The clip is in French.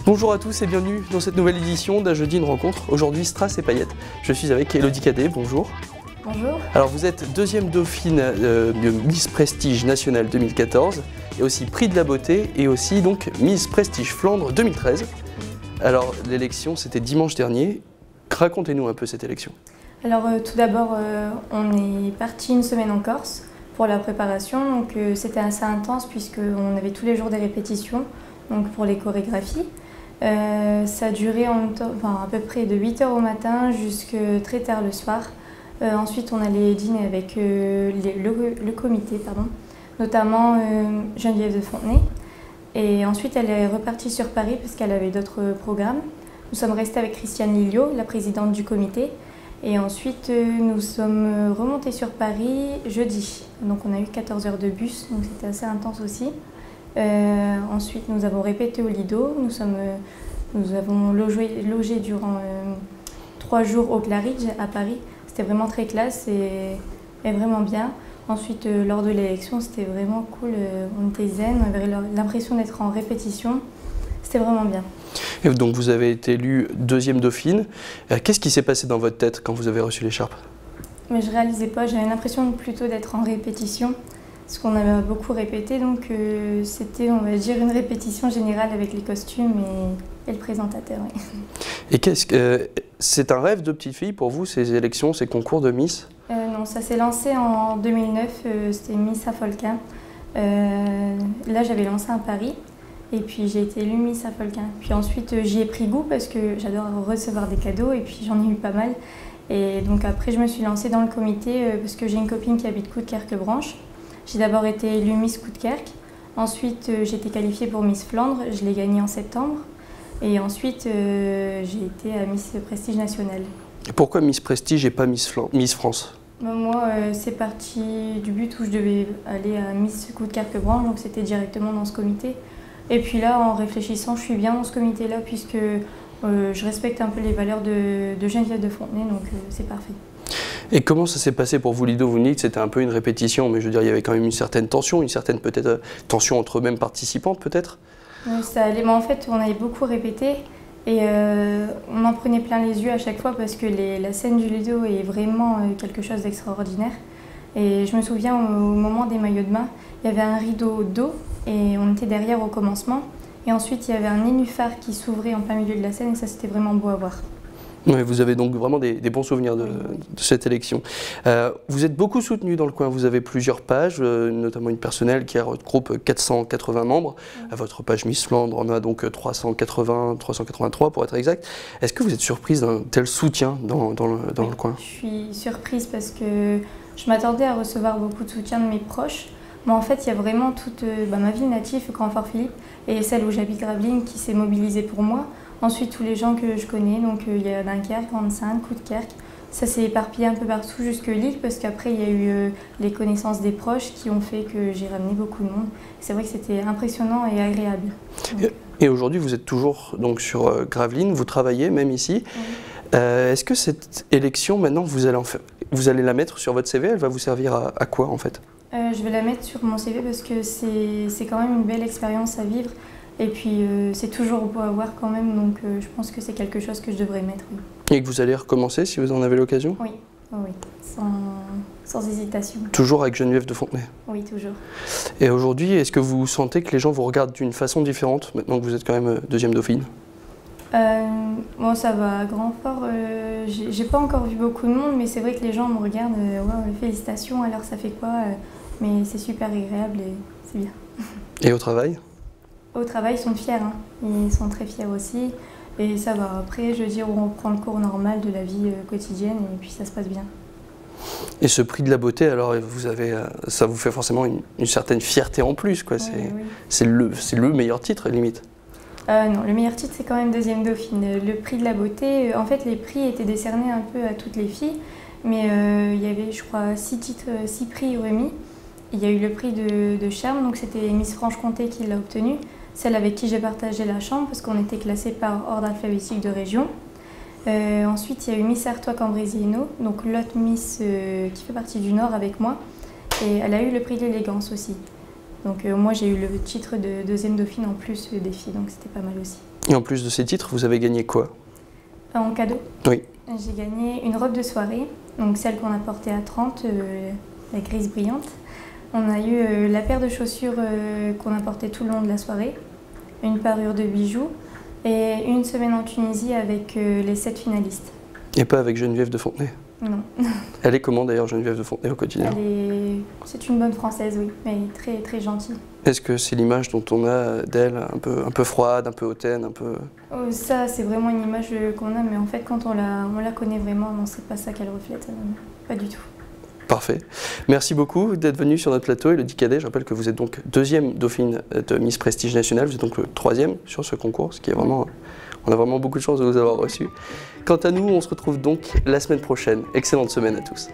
Bonjour à tous et bienvenue dans cette nouvelle édition d'Un jeudi une rencontre. Aujourd'hui, Strass et paillettes. Je suis avec Elodie Cadet, bonjour. Bonjour. Alors vous êtes deuxième dauphine de Miss Prestige Nationale 2014 et aussi prix de la beauté et aussi donc Miss Prestige Flandre 2013. Alors l'élection c'était dimanche dernier. Racontez-nous un peu cette élection. Alors tout d'abord on est parti une semaine en Corse pour la préparation, donc c'était assez intense puisqu'on avait tous les jours des répétitions donc pour les chorégraphies. Ça a duré à peu près de 8 h au matin jusqu'à très tard le soir. Ensuite, on allait dîner avec le comité, notamment Geneviève de Fontenay. Et ensuite, elle est repartie sur Paris parce qu'elle avait d'autres programmes. Nous sommes restés avec Christiane Lilliot, la présidente du comité. Et ensuite, nous sommes remontés sur Paris jeudi. Donc, on a eu 14 heures de bus, donc c'était assez intense aussi. Ensuite, nous avons répété au Lido. Nous avons logé durant 3 jours au Claridge à Paris. C'était vraiment très classe et vraiment bien. Ensuite, lors de l'élection, c'était vraiment cool. On était zen, on avait l'impression d'être en répétition. C'était vraiment bien. Et donc vous avez été élue deuxième dauphine. Qu'est-ce qui s'est passé dans votre tête quand vous avez reçu l'écharpe? Mais je ne réalisais pas, j'avais l'impression plutôt d'être en répétition. Parce qu'on avait beaucoup répété, donc c'était, on va dire, une répétition générale avec les costumes et le présentateur. Oui. Et c'est un rêve de petite fille pour vous, ces élections, ces concours de Miss? Non, ça s'est lancé en 2009, c'était Miss Afolquin. Là, j'avais lancé à Paris et puis j'ai été élue Miss Afolquin. Puis ensuite, j'y ai pris goût parce que j'adore recevoir des cadeaux et puis j'en ai eu pas mal. Et donc après, je me suis lancée dans le comité parce que j'ai une copine qui habite Coudekerque-Branche. J'ai d'abord été élue Miss Coudekerque, ensuite j'ai été qualifiée pour Miss Flandre, je l'ai gagnée en septembre, et ensuite j'ai été à Miss Prestige Nationale. Et pourquoi Miss Prestige et pas Miss France? Moi, c'est parti du but où je devais aller à Miss Coudekerque-Branche, donc c'était directement dans ce comité. Et puis là, en réfléchissant, je suis bien dans ce comité-là, puisque je respecte un peu les valeurs de Geneviève de Fontenay, donc c'est parfait. Et comment ça s'est passé pour vous, Lido? Vous me dites que c'était un peu une répétition, mais je veux dire, il y avait quand même une certaine tension, peut-être tension entre eux-mêmes participantes, peut-être? Ça allait, mais en fait, on avait beaucoup répété et on en prenait plein les yeux à chaque fois parce que la scène du Lido est vraiment quelque chose d'extraordinaire. Et je me souviens au moment des maillots de bain, il y avait un rideau d'eau et on était derrière au commencement. Et ensuite, il y avait un nénuphar qui s'ouvrait en plein milieu de la scène et ça, c'était vraiment beau à voir. Oui, vous avez donc vraiment des bons souvenirs de cette élection. Vous êtes beaucoup soutenu dans le coin, vous avez plusieurs pages, notamment une personnelle qui regroupe 480 membres. À votre page Miss Flandre, on a donc 383 pour être exact. Est-ce que vous êtes surprise d'un tel soutien dans le coin? Je suis surprise parce que je m'attendais à recevoir beaucoup de soutien de mes proches. Mais en fait, il y a vraiment toute ma ville native, Grand-Fort-Philippe, et celle où j'habite, Gravelines, qui s'est mobilisée pour moi. Ensuite, tous les gens que je connais, donc il y a Dunkerque, Grande-Sainte, Coudekerque. Ça s'est éparpillé un peu partout jusque Lille, parce qu'après, il y a eu les connaissances des proches qui ont fait que j'ai ramené beaucoup de monde. C'est vrai que c'était impressionnant et agréable. Et aujourd'hui, vous êtes toujours donc, sur Gravelines, vous travaillez même ici. Oui. Est-ce que cette élection, maintenant, vous allez la mettre sur votre CV? Elle va vous servir à quoi, en fait? Je vais la mettre sur mon CV parce que c'est quand même une belle expérience à vivre. Et puis c'est toujours beau à voir quand même, donc je pense que c'est quelque chose que je devrais mettre. Oui. Et que vous allez recommencer si vous en avez l'occasion? Oui, sans hésitation. Toujours avec Geneviève de Fontenay? Oui, toujours. Et aujourd'hui, est-ce que vous sentez que les gens vous regardent d'une façon différente, maintenant que vous êtes quand même deuxième dauphine? Bon, ça va à Grand-Fort. J'ai pas encore vu beaucoup de monde, mais c'est vrai que les gens me regardent. Ouais, félicitations, alors ça fait quoi? Mais c'est super agréable et c'est bien. Et au travail? Au travail, ils sont fiers. Hein. Ils sont très fiers aussi. Et ça va. Après, je veux dire, on reprend le cours normal de la vie quotidienne et puis ça se passe bien. Et ce prix de la beauté, alors ça vous fait forcément une certaine fierté en plus, quoi. Oui. C'est le meilleur titre, limite. Non, le meilleur titre, c'est quand même deuxième dauphine. Le prix de la beauté, en fait, les prix étaient décernés un peu à toutes les filles. Mais il y avait, je crois, 6 prix remis. Il y a eu le prix de charme, donc c'était Miss Franche-Comté qui l'a obtenu. Celle avec qui j'ai partagé la chambre, parce qu'on était classés par ordre alphabétique de région. Ensuite, il y a eu Miss Artois-Cambrésis-Hainaut, donc l'autre Miss qui fait partie du Nord avec moi. Et elle a eu le prix de l'élégance aussi. Donc moi j'ai eu le titre de deuxième dauphine en plus des filles, donc c'était pas mal aussi. Et en plus de ces titres, vous avez gagné quoi? En cadeau? Oui. J'ai gagné une robe de soirée, donc celle qu'on a portée à 30, la grise brillante. On a eu la paire de chaussures qu'on a portée tout le long de la soirée, une parure de bijoux et une semaine en Tunisie avec les 7 finalistes. Et pas avec Geneviève de Fontenay? Non. Elle est comment d'ailleurs, Geneviève de Fontenay, au quotidien? C'est une bonne Française, oui, mais très, très gentille. Est-ce que c'est l'image dont on a d'elle, un peu froide, un peu hautaine, un peu... Ça, c'est vraiment une image qu'on a, mais en fait, quand on la connaît vraiment, non, c'est pas ça qu'elle reflète, pas du tout. Parfait. Merci beaucoup d'être venu sur notre plateau. Élodie Cadet, je rappelle que vous êtes donc deuxième dauphine de Miss Prestige National, vous êtes donc le troisième sur ce concours, ce qui est vraiment... On a vraiment beaucoup de chance de vous avoir reçu. Quant à nous, on se retrouve donc la semaine prochaine. Excellente semaine à tous.